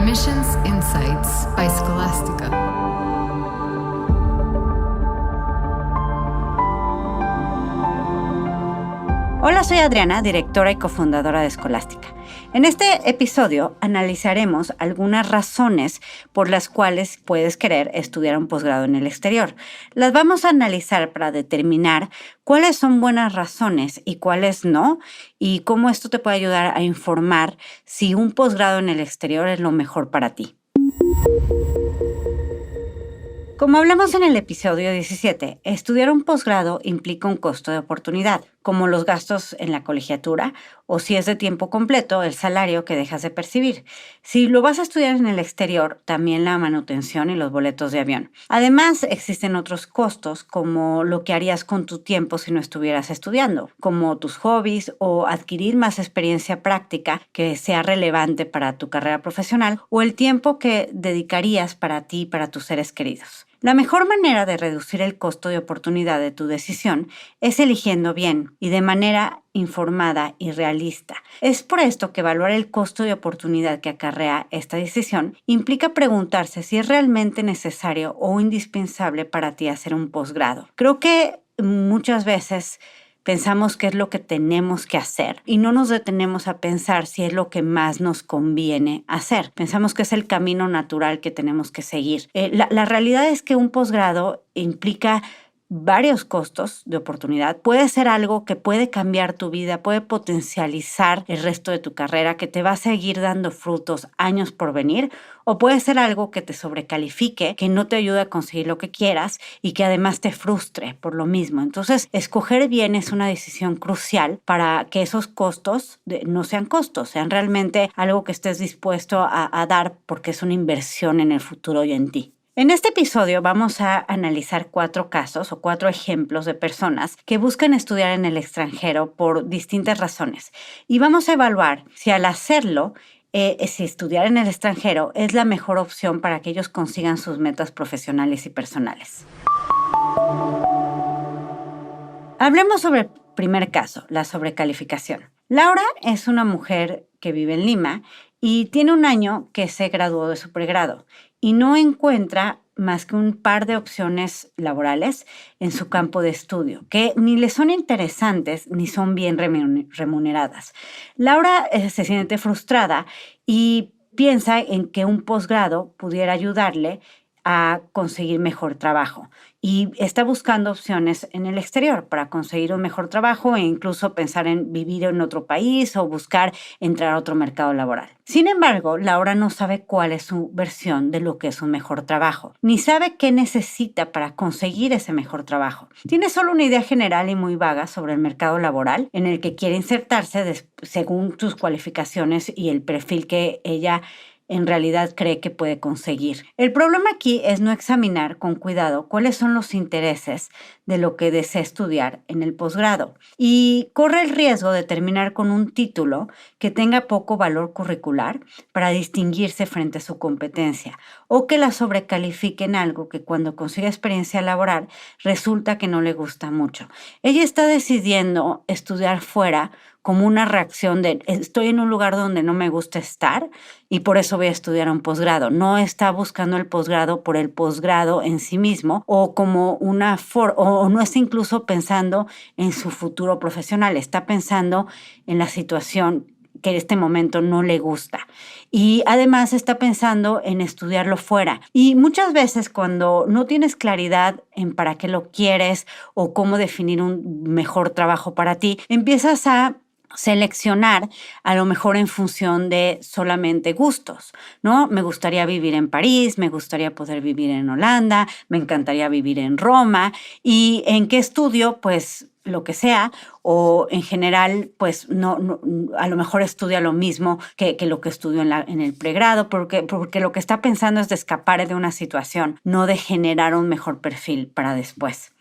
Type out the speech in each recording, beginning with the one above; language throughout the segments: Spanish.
Admissions Insights by Scholastica. Hola, soy Adriana, directora y cofundadora de Scholastica. En este episodio analizaremos algunas razones por las cuales puedes querer estudiar un posgrado en el exterior. Las vamos a analizar para determinar cuáles son buenas razones y cuáles no, y cómo esto te puede ayudar a informar si un posgrado en el exterior es lo mejor para ti. Como hablamos en el episodio 17, estudiar un posgrado implica un costo de oportunidad, como los gastos en la colegiatura o, si es de tiempo completo, el salario que dejas de percibir. Si lo vas a estudiar en el exterior, también la manutención y los boletos de avión. Además, existen otros costos, como lo que harías con tu tiempo si no estuvieras estudiando, como tus hobbies o adquirir más experiencia práctica que sea relevante para tu carrera profesional, o el tiempo que dedicarías para ti y para tus seres queridos. La mejor manera de reducir el costo de oportunidad de tu decisión es eligiendo bien y de manera informada y realista. Es por esto que evaluar el costo de oportunidad que acarrea esta decisión implica preguntarse si es realmente necesario o indispensable para ti hacer un posgrado. Creo que muchas veces pensamos qué es lo que tenemos que hacer y no nos detenemos a pensar si es lo que más nos conviene hacer. Pensamos que es el camino natural que tenemos que seguir. La realidad es que un posgrado implica varios costos de oportunidad. Puede ser algo que puede cambiar tu vida, puede potencializar el resto de tu carrera, que te va a seguir dando frutos años por venir, o puede ser algo que te sobrecalifique, que no te ayude a conseguir lo que quieras y que además te frustre por lo mismo. Entonces, escoger bien es una decisión crucial para que esos costos no sean costos, sean realmente algo que estés dispuesto a dar porque es una inversión en el futuro y en ti. En este episodio vamos a analizar 4 casos o 4 ejemplos de personas que buscan estudiar en el extranjero por distintas razones. Y vamos a evaluar si al hacerlo, si estudiar en el extranjero es la mejor opción para que ellos consigan sus metas profesionales y personales. Hablemos sobre el primer caso, la sobrecalificación. Laura es una mujer que vive en Lima y tiene un año que se graduó de su pregrado y no encuentra más que un par de opciones laborales en su campo de estudio, que ni le son interesantes ni son bien remuneradas. Laura se siente frustrada y piensa en que un posgrado pudiera ayudarle a conseguir mejor trabajo y está buscando opciones en el exterior para conseguir un mejor trabajo e incluso pensar en vivir en otro país o buscar entrar a otro mercado laboral. Sin embargo, Laura no sabe cuál es su versión de lo que es un mejor trabajo, ni sabe qué necesita para conseguir ese mejor trabajo. Tiene solo una idea general y muy vaga sobre el mercado laboral en el que quiere insertarse según sus cualificaciones y el perfil que ella en realidad cree que puede conseguir. El problema aquí es no examinar con cuidado cuáles son los intereses de lo que desea estudiar en el posgrado y corre el riesgo de terminar con un título que tenga poco valor curricular para distinguirse frente a su competencia o que la sobrecalifique en algo que cuando consiga experiencia laboral resulta que no le gusta mucho. Ella está decidiendo estudiar fuera como una reacción de estoy en un lugar donde no me gusta estar y por eso voy a estudiar un posgrado. No está buscando el posgrado por el posgrado en sí mismo o como o no está incluso pensando en su futuro profesional. Está pensando en la situación que en este momento no le gusta. Y además está pensando en estudiarlo fuera. Y muchas veces cuando no tienes claridad en para qué lo quieres o cómo definir un mejor trabajo para ti, empiezas a seleccionar a lo mejor en función de solamente gustos, ¿no? Me gustaría vivir en París, me gustaría poder vivir en Holanda, me encantaría vivir en Roma y en qué estudio, pues lo que sea, o en general, pues no a lo mejor estudia lo mismo que lo que estudió en el pregrado, porque lo que está pensando es de escapar de una situación, no de generar un mejor perfil para después.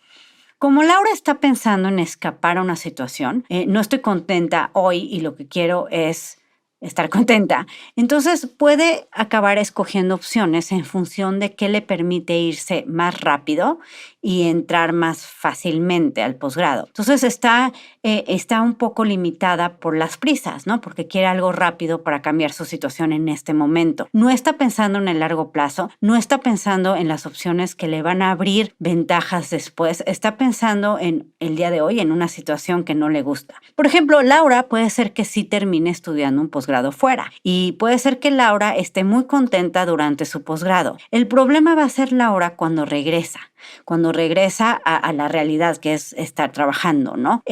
Como Laura está pensando en escapar a una situación, no estoy contenta hoy y lo que quiero es estar contenta. Entonces puede acabar escogiendo opciones en función de qué le permite irse más rápido y entrar más fácilmente al posgrado. Entonces está un poco limitada por las prisas, ¿no? Porque quiere algo rápido para cambiar su situación en este momento. No está pensando en el largo plazo, no está pensando en las opciones que le van a abrir ventajas después, está pensando en el día de hoy, en una situación que no le gusta. Por ejemplo, Laura puede ser que sí termine estudiando un posgrado fuera y puede ser que Laura esté muy contenta durante su posgrado. El problema va a ser Laura cuando regresa a la realidad que es estar trabajando, ¿no?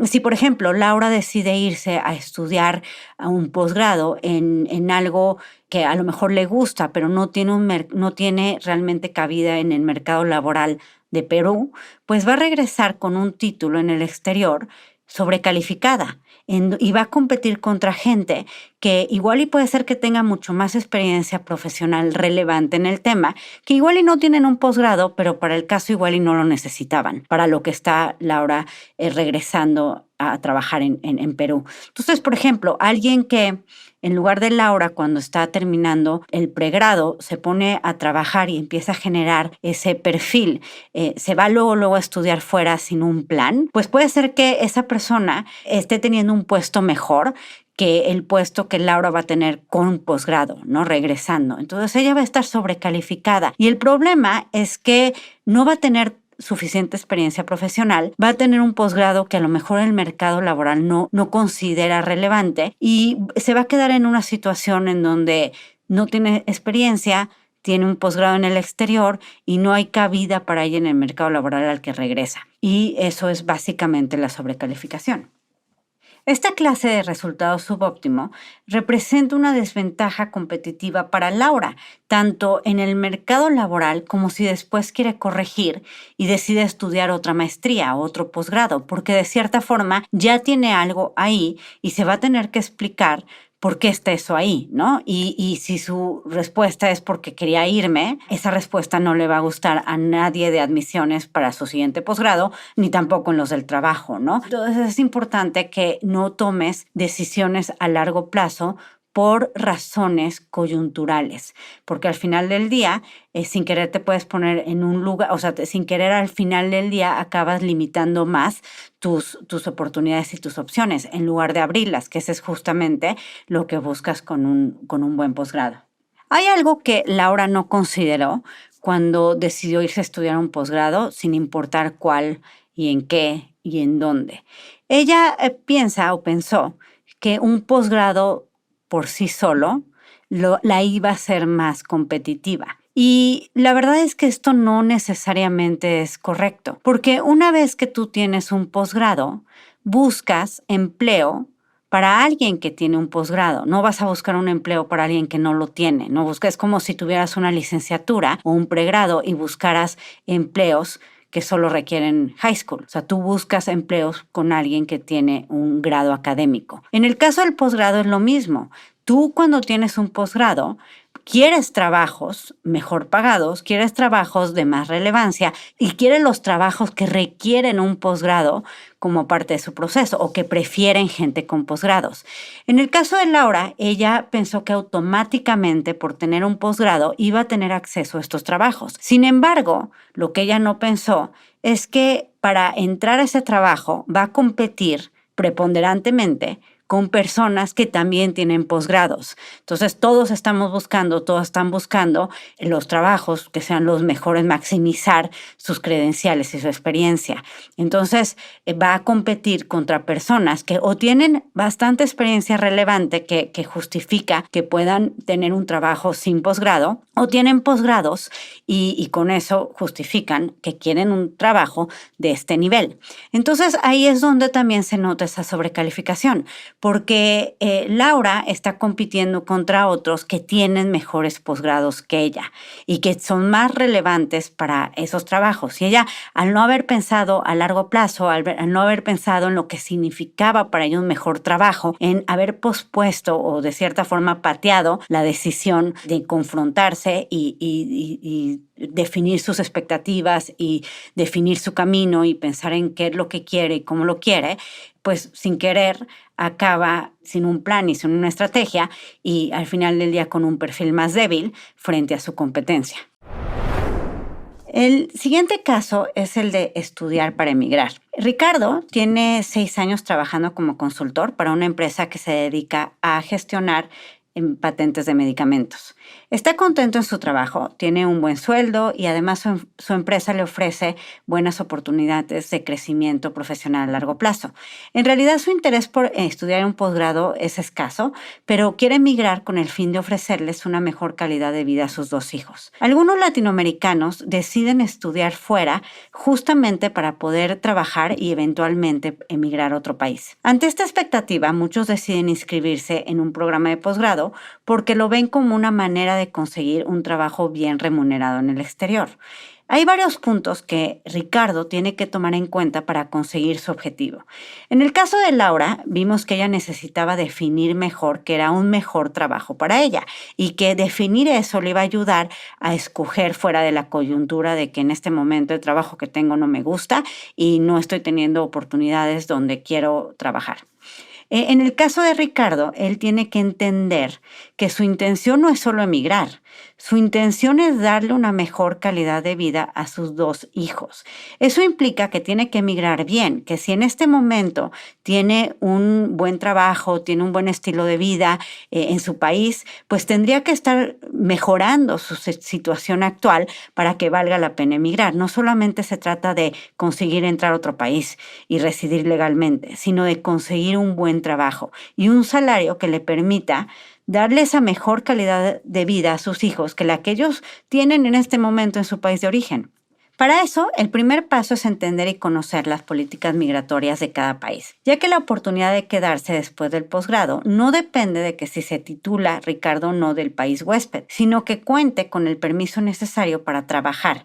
Si, por ejemplo, Laura decide irse a estudiar a un posgrado en algo que a lo mejor le gusta, pero no tiene realmente cabida en el mercado laboral de Perú, pues va a regresar con un título en el exterior sobrecalificada y va a competir contra gente que igual y puede ser que tenga mucho más experiencia profesional relevante en el tema, que igual y no tienen un posgrado, pero para el caso igual y no lo necesitaban, para lo que está Laura regresando a trabajar en Perú. Entonces, por ejemplo, alguien que en lugar de Laura, cuando está terminando el pregrado, se pone a trabajar y empieza a generar ese perfil, se va luego a estudiar fuera sin un plan, pues puede ser que esa persona esté teniendo un puesto mejor que el puesto que Laura va a tener con posgrado, ¿no? Regresando. Entonces ella va a estar sobrecalificada. Y el problema es que no va a tener suficiente experiencia profesional, va a tener un posgrado que a lo mejor el mercado laboral no considera relevante y se va a quedar en una situación en donde no tiene experiencia, tiene un posgrado en el exterior y no hay cabida para ella en el mercado laboral al que regresa. Y eso es básicamente la sobrecalificación. Esta clase de resultado subóptimo representa una desventaja competitiva para Laura, tanto en el mercado laboral como si después quiere corregir y decide estudiar otra maestría o otro posgrado, porque de cierta forma ya tiene algo ahí y se va a tener que explicar por qué está eso ahí, ¿no? Y si su respuesta es porque quería irme, esa respuesta no le va a gustar a nadie de admisiones para su siguiente posgrado, ni tampoco en los del trabajo, ¿no? Entonces es importante que no tomes decisiones a largo plazo por razones coyunturales, porque al final del día, sin querer te puedes poner en un lugar, o sea, sin querer al final del día acabas limitando más tus oportunidades y tus opciones, en lugar de abrirlas, que ese es justamente lo que buscas con un buen posgrado. Hay algo que Laura no consideró cuando decidió irse a estudiar un posgrado, sin importar cuál y en qué y en dónde. Ella piensa o pensó que un posgrado por sí solo la iba a hacer más competitiva. Y la verdad es que esto no necesariamente es correcto, porque una vez que tú tienes un posgrado, buscas empleo para alguien que tiene un posgrado. No vas a buscar un empleo para alguien que no lo tiene. No buscas como si tuvieras una licenciatura o un pregrado y buscaras empleos que solo requieren high school. O sea, tú buscas empleos con alguien que tiene un grado académico. En el caso del posgrado es lo mismo. Tú cuando tienes un posgrado, quieres trabajos mejor pagados, quieres trabajos de más relevancia y quieres los trabajos que requieren un posgrado como parte de su proceso o que prefieren gente con posgrados. En el caso de Laura, ella pensó que automáticamente por tener un posgrado iba a tener acceso a estos trabajos. Sin embargo, lo que ella no pensó es que para entrar a ese trabajo va a competir preponderantemente con personas que también tienen posgrados. Entonces, todos están buscando los trabajos que sean los mejores, maximizar sus credenciales y su experiencia. Entonces, va a competir contra personas que o tienen bastante experiencia relevante que justifica que puedan tener un trabajo sin posgrado, o tienen posgrados y con eso justifican que quieren un trabajo de este nivel. Entonces, ahí es donde también se nota esa sobrecalificación, porque Laura está compitiendo contra otros que tienen mejores posgrados que ella y que son más relevantes para esos trabajos. Y ella, al no haber pensado a largo plazo, al no haber pensado en lo que significaba para ella un mejor trabajo, en haber pospuesto o de cierta forma pateado la decisión de confrontarse y definir sus expectativas y definir su camino y pensar en qué es lo que quiere y cómo lo quiere, pues sin querer acaba sin un plan y sin una estrategia y al final del día con un perfil más débil frente a su competencia. El siguiente caso es el de estudiar para emigrar. Ricardo tiene 6 años trabajando como consultor para una empresa que se dedica a gestionar en patentes de medicamentos. Está contento en su trabajo, tiene un buen sueldo y además su empresa le ofrece buenas oportunidades de crecimiento profesional a largo plazo. En realidad su interés por estudiar un posgrado es escaso, pero quiere emigrar con el fin de ofrecerles una mejor calidad de vida a sus 2 hijos. Algunos latinoamericanos deciden estudiar fuera justamente para poder trabajar y eventualmente emigrar a otro país. Ante esta expectativa, muchos deciden inscribirse en un programa de posgrado porque lo ven como una manera de conseguir un trabajo bien remunerado en el exterior. Hay varios puntos que Ricardo tiene que tomar en cuenta para conseguir su objetivo. En el caso de Laura, vimos que ella necesitaba definir mejor qué era un mejor trabajo para ella y que definir eso le iba a ayudar a escoger fuera de la coyuntura de que en este momento el trabajo que tengo no me gusta y no estoy teniendo oportunidades donde quiero trabajar. En el caso de Ricardo, él tiene que entender que su intención no es solo emigrar, su intención es darle una mejor calidad de vida a sus 2 hijos. Eso implica que tiene que emigrar bien, que si en este momento tiene un buen trabajo, tiene un buen estilo de vida en su país, pues tendría que estar mejorando su situación actual para que valga la pena emigrar. No solamente se trata de conseguir entrar a otro país y residir legalmente, sino de conseguir un buen trabajo y un salario que le permita darle esa mejor calidad de vida a sus hijos que la que ellos tienen en este momento en su país de origen. Para eso, el primer paso es entender y conocer las políticas migratorias de cada país, ya que la oportunidad de quedarse después del posgrado no depende de que si se titula Ricardo o no del país huésped, sino que cuente con el permiso necesario para trabajar.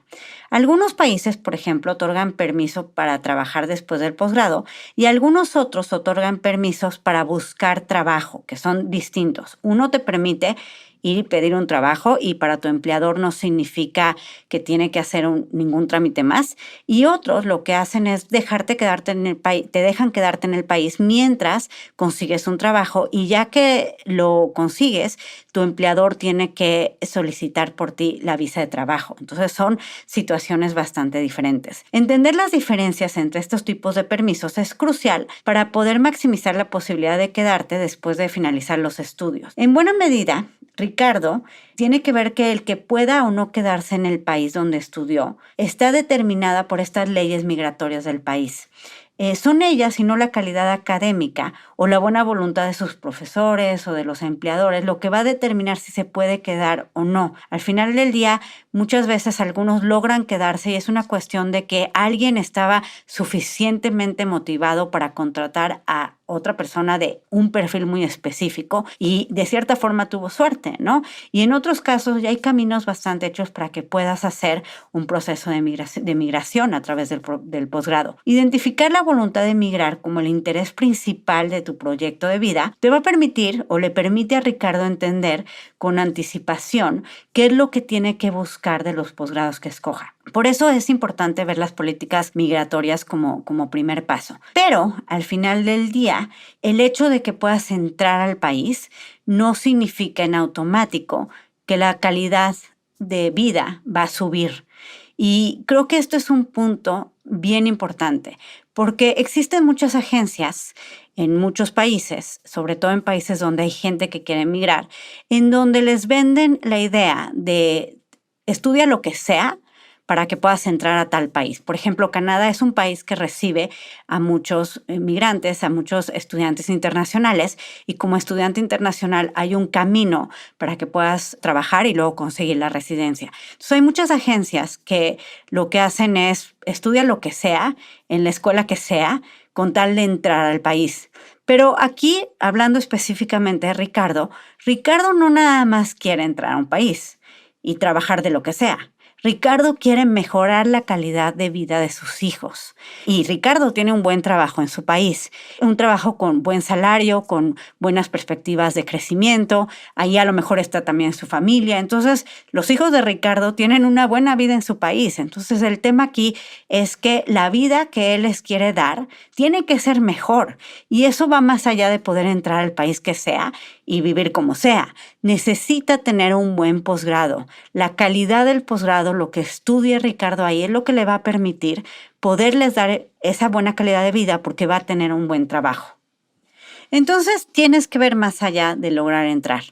Algunos países, por ejemplo, otorgan permiso para trabajar después del posgrado y algunos otros otorgan permisos para buscar trabajo, que son distintos. Uno te permite ir y pedir un trabajo y para tu empleador no significa que tiene que hacer ningún trámite más. Y otros lo que hacen es dejarte quedarte en el país, te dejan quedarte en el país mientras consigues un trabajo y ya que lo consigues, tu empleador tiene que solicitar por ti la visa de trabajo. Entonces son situaciones bastante diferentes. Entender las diferencias entre estos tipos de permisos es crucial para poder maximizar la posibilidad de quedarte después de finalizar los estudios. En buena medida, Ricardo tiene que ver que el que pueda o no quedarse en el país donde estudió está determinada por estas leyes migratorias del país. Son ellas y no la calidad académica o la buena voluntad de sus profesores o de los empleadores lo que va a determinar si se puede quedar o no. Al final del día, muchas veces algunos logran quedarse y es una cuestión de que alguien estaba suficientemente motivado para contratar a otra persona de un perfil muy específico y de cierta forma tuvo suerte, ¿no? Y en otros casos ya hay caminos bastante hechos para que puedas hacer un proceso de migración a través del posgrado. Identificar la voluntad de emigrar como el interés principal de tu proyecto de vida te va a permitir o le permite a Ricardo entender con anticipación qué es lo que tiene que buscar de los posgrados que escoja. Por eso es importante ver las políticas migratorias como primer paso. Pero al final del día, el hecho de que puedas entrar al país no significa en automático que la calidad de vida va a subir. Y creo que esto es un punto bien importante, porque existen muchas agencias en muchos países, sobre todo en países donde hay gente que quiere emigrar, en donde les venden la idea de estudia lo que sea para que puedas entrar a tal país. Por ejemplo, Canadá es un país que recibe a muchos migrantes, a muchos estudiantes internacionales y como estudiante internacional hay un camino para que puedas trabajar y luego conseguir la residencia. Entonces hay muchas agencias que lo que hacen es estudia lo que sea, en la escuela que sea, con tal de entrar al país. Pero aquí, hablando específicamente de Ricardo no nada más quiere entrar a un país y trabajar de lo que sea. Ricardo quiere mejorar la calidad de vida de sus hijos. Y Ricardo tiene un buen trabajo en su país, un trabajo con buen salario, con buenas perspectivas de crecimiento. Ahí a lo mejor está también su familia. Entonces, los hijos de Ricardo tienen una buena vida en su país. Entonces, el tema aquí es que la vida que él les quiere dar tiene que ser mejor. Y eso va más allá de poder entrar al país que sea y vivir como sea. Necesita tener un buen posgrado. La calidad del posgrado, lo que estudie Ricardo ahí, es lo que le va a permitir poderles dar esa buena calidad de vida porque va a tener un buen trabajo. Entonces, tienes que ver más allá de lograr entrar.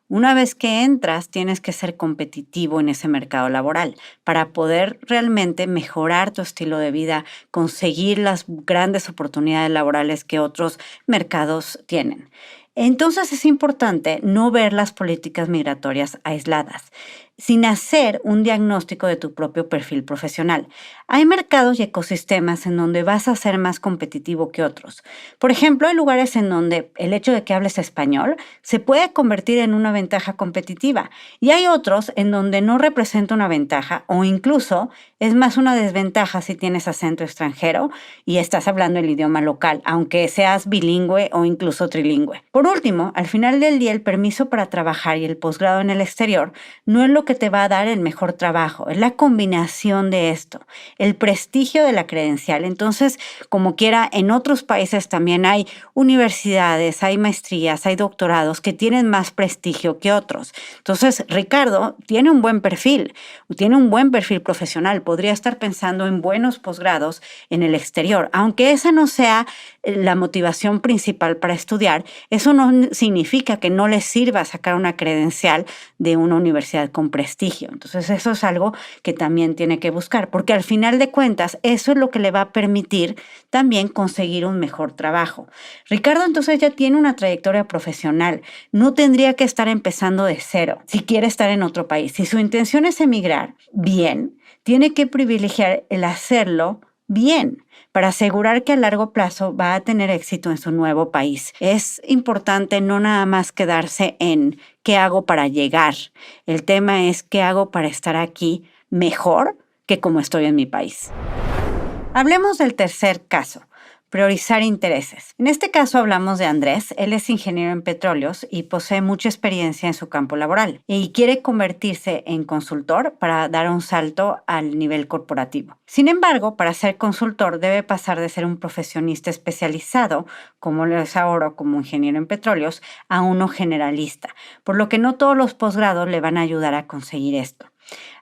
Una vez que entras, tienes que ser competitivo en ese mercado laboral para poder realmente mejorar tu estilo de vida, conseguir las grandes oportunidades laborales que otros mercados tienen. Entonces es importante no ver las políticas migratorias aisladas, sin hacer un diagnóstico de tu propio perfil profesional. Hay mercados y ecosistemas en donde vas a ser más competitivo que otros. Por ejemplo, hay lugares en donde el hecho de que hables español se puede convertir en una ventaja competitiva y hay otros en donde no representa una ventaja o incluso es más una desventaja si tienes acento extranjero y estás hablando el idioma local, aunque seas bilingüe o incluso trilingüe. Por último, al final del día, el permiso para trabajar y el posgrado en el exterior no es lo que te va a dar el mejor trabajo, es la combinación de esto, el prestigio de la credencial. Entonces, como quiera, en otros países también hay universidades, hay maestrías, hay doctorados que tienen más prestigio que otros. Entonces, Ricardo tiene un buen perfil profesional, podría estar pensando en buenos posgrados en el exterior, aunque esa no sea la motivación principal para estudiar, eso no significa que no les sirva sacar una credencial de una universidad con prestigio. Entonces eso es algo que también tiene que buscar, porque al final de cuentas eso es lo que le va a permitir también conseguir un mejor trabajo. Ricardo entonces ya tiene una trayectoria profesional, no tendría que estar empezando de cero si quiere estar en otro país. Si su intención es emigrar, bien, tiene que privilegiar el hacerlo bien para asegurar que a largo plazo va a tener éxito en su nuevo país. Es importante no nada más quedarse en qué hago para llegar. El tema es qué hago para estar aquí mejor que como estoy en mi país. Hablemos del tercer caso. Priorizar intereses. En este caso hablamos de Andrés. Él es ingeniero en petróleos y posee mucha experiencia en su campo laboral y quiere convertirse en consultor para dar un salto al nivel corporativo. Sin embargo, para ser consultor debe pasar de ser un profesionista especializado, como lo es ahora como ingeniero en petróleos, a uno generalista, por lo que no todos los posgrados le van a ayudar a conseguir esto.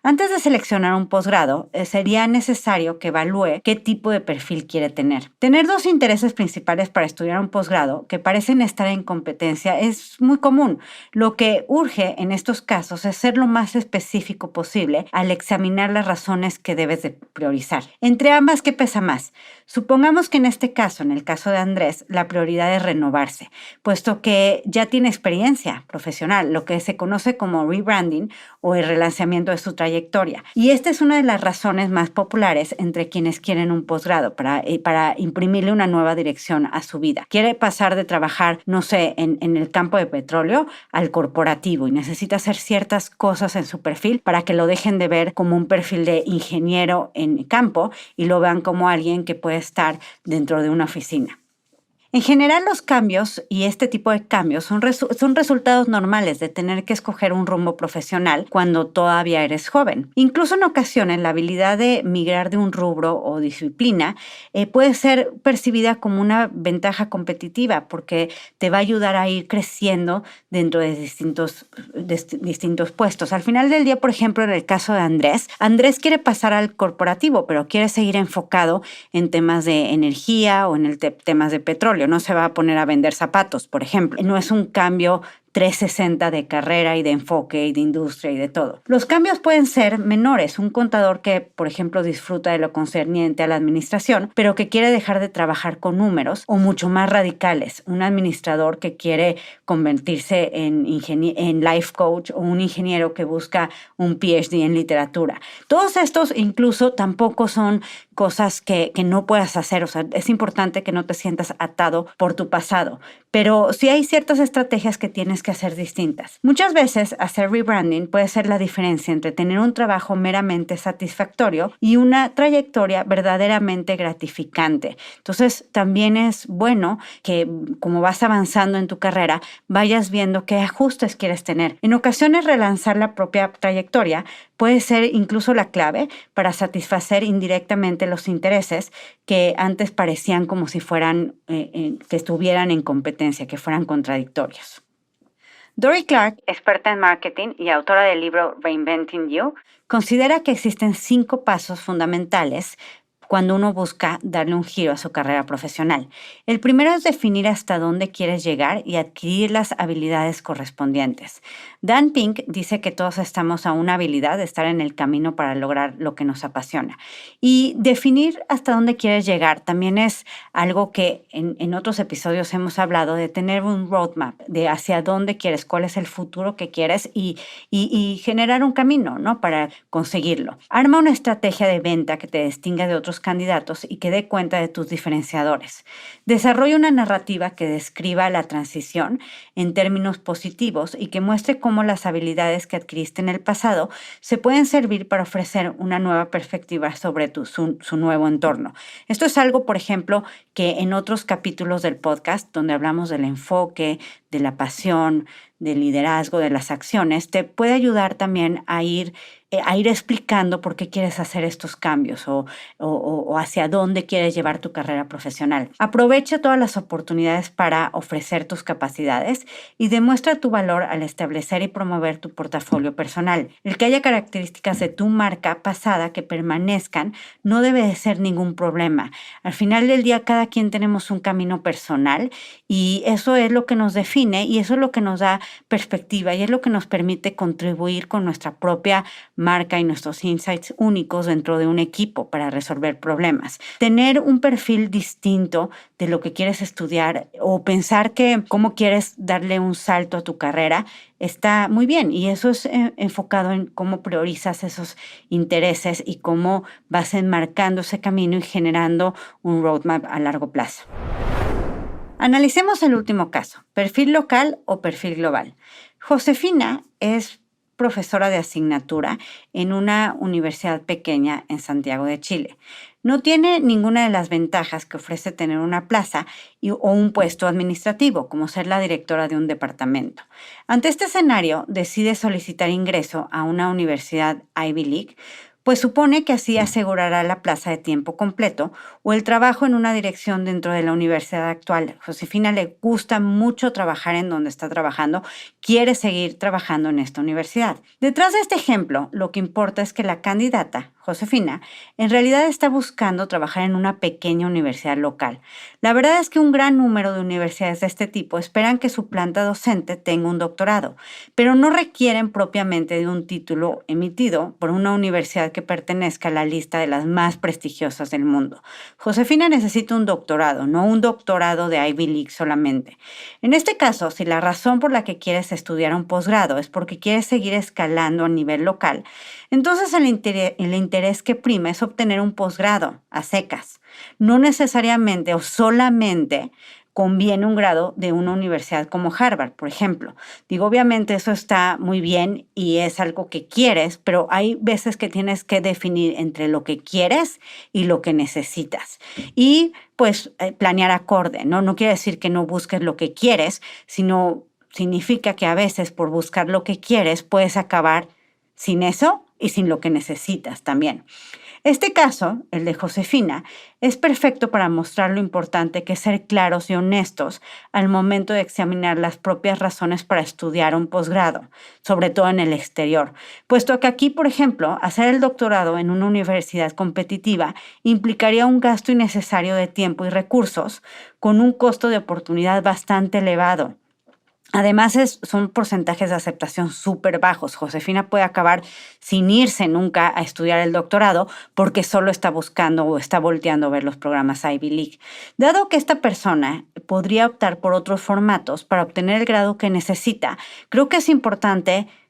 Antes de seleccionar un posgrado, sería necesario que evalúe qué tipo de perfil quiere tener. Tener dos intereses principales para estudiar un posgrado que parecen estar en competencia es muy común. Lo que urge en estos casos es ser lo más específico posible al examinar las razones que debes de priorizar. Entre ambas, ¿qué pesa más? Supongamos que en este caso, en el caso de Andrés, la prioridad es renovarse, puesto que ya tiene experiencia profesional, lo que se conoce como rebranding o el relanzamiento de su trayectoria. Y esta es una de las razones más populares entre quienes quieren un posgrado para imprimirle una nueva dirección a su vida. Quiere pasar de trabajar, no sé, en el campo de petróleo al corporativo y necesita hacer ciertas cosas en su perfil para que lo dejen de ver como un perfil de ingeniero en campo y lo vean como alguien que puede estar dentro de una oficina. En general, los cambios y este tipo de cambios son resultados normales de tener que escoger un rumbo profesional cuando todavía eres joven. Incluso en ocasiones, la habilidad de migrar de un rubro o disciplina puede ser percibida como una ventaja competitiva porque te va a ayudar a ir creciendo dentro de distintos puestos. Al final del día, por ejemplo, en el caso de Andrés quiere pasar al corporativo, pero quiere seguir enfocado en temas de energía o en temas de petróleo. No se va a poner a vender zapatos, por ejemplo. No es un cambio 360 de carrera y de enfoque y de industria y de todo. Los cambios pueden ser menores. Un contador que, por ejemplo, disfruta de lo concerniente a la administración, pero que quiere dejar de trabajar con números, o mucho más radicales. Un administrador que quiere convertirse en life coach o un ingeniero que busca un PhD en literatura. Todos estos incluso tampoco son cosas que no puedas hacer. O sea, es importante que no te sientas atado por tu pasado. Pero sí hay ciertas estrategias que tienes que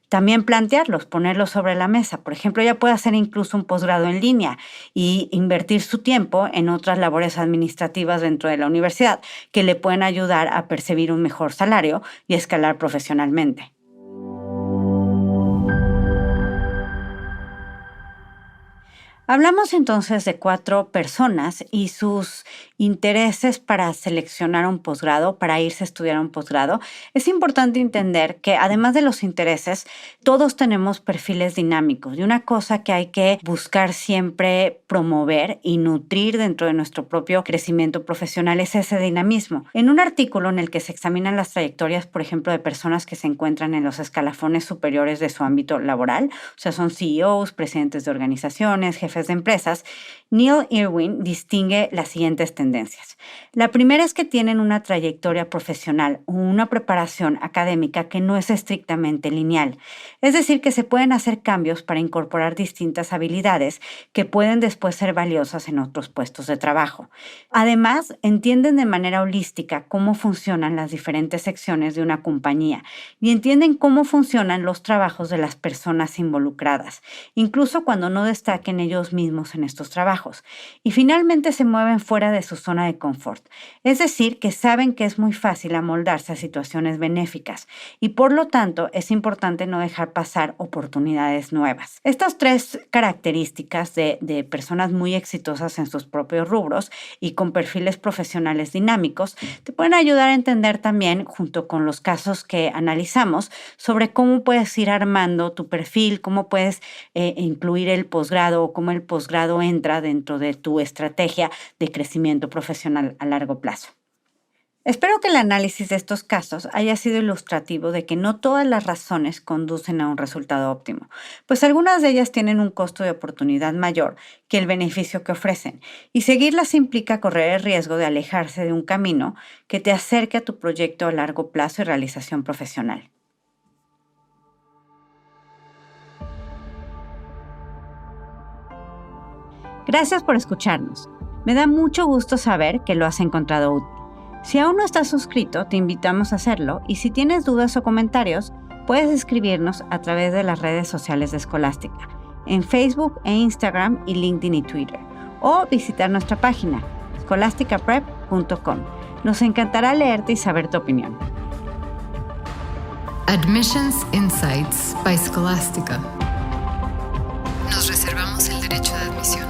También plantearlos, ponerlos sobre la mesa. Por ejemplo, ella puede hacer incluso un posgrado en línea y invertir su tiempo en otras labores administrativas dentro de la universidad que le pueden ayudar a percibir un mejor salario y escalar profesionalmente. Hablamos entonces de 4 personas y sus intereses para seleccionar un posgrado, para irse a estudiar un posgrado. Es importante entender que además de los intereses, todos tenemos perfiles dinámicos y una cosa que hay que buscar siempre promover y nutrir dentro de nuestro propio crecimiento profesional es ese dinamismo. En un artículo en el que se examinan las trayectorias, por ejemplo, de personas que se encuentran en los escalafones superiores de su ámbito laboral, o sea, son CEOs, presidentes de organizaciones, jefes de empresas, Neil Irwin distingue las siguientes tendencias. La primera es que tienen una trayectoria profesional o una preparación académica que no es estrictamente lineal. Es decir, que se pueden hacer cambios para incorporar distintas habilidades que pueden después ser valiosas en otros puestos de trabajo. Además, entienden de manera holística cómo funcionan las diferentes secciones de una compañía y entienden cómo funcionan los trabajos de las personas involucradas, incluso cuando no destaquen ellos mismos en estos trabajos. Y finalmente se mueven fuera de su zona de confort, es decir, que saben que es muy fácil amoldarse a situaciones benéficas y por lo tanto es importante no dejar pasar oportunidades nuevas. Estas 3 características de personas muy exitosas en sus propios rubros y con perfiles profesionales dinámicos te pueden ayudar a entender también, junto con los casos que analizamos, sobre cómo puedes ir armando tu perfil, cómo puedes incluir el posgrado o cómo el posgrado entra dentro de tu estrategia de crecimiento profesional a largo plazo. Espero que el análisis de estos casos haya sido ilustrativo de que no todas las razones conducen a un resultado óptimo, pues algunas de ellas tienen un costo de oportunidad mayor que el beneficio que ofrecen, y seguirlas implica correr el riesgo de alejarse de un camino que te acerque a tu proyecto a largo plazo y realización profesional. Gracias por escucharnos. Me da mucho gusto saber que lo has encontrado útil. Si aún no estás suscrito, te invitamos a hacerlo y si tienes dudas o comentarios, puedes escribirnos a través de las redes sociales de Scholastica, en Facebook e Instagram y LinkedIn y Twitter, o visitar nuestra página, scholasticaprep.com. Nos encantará leerte y saber tu opinión. Admissions Insights by Scholastica. Nos reservamos el derecho de admisión.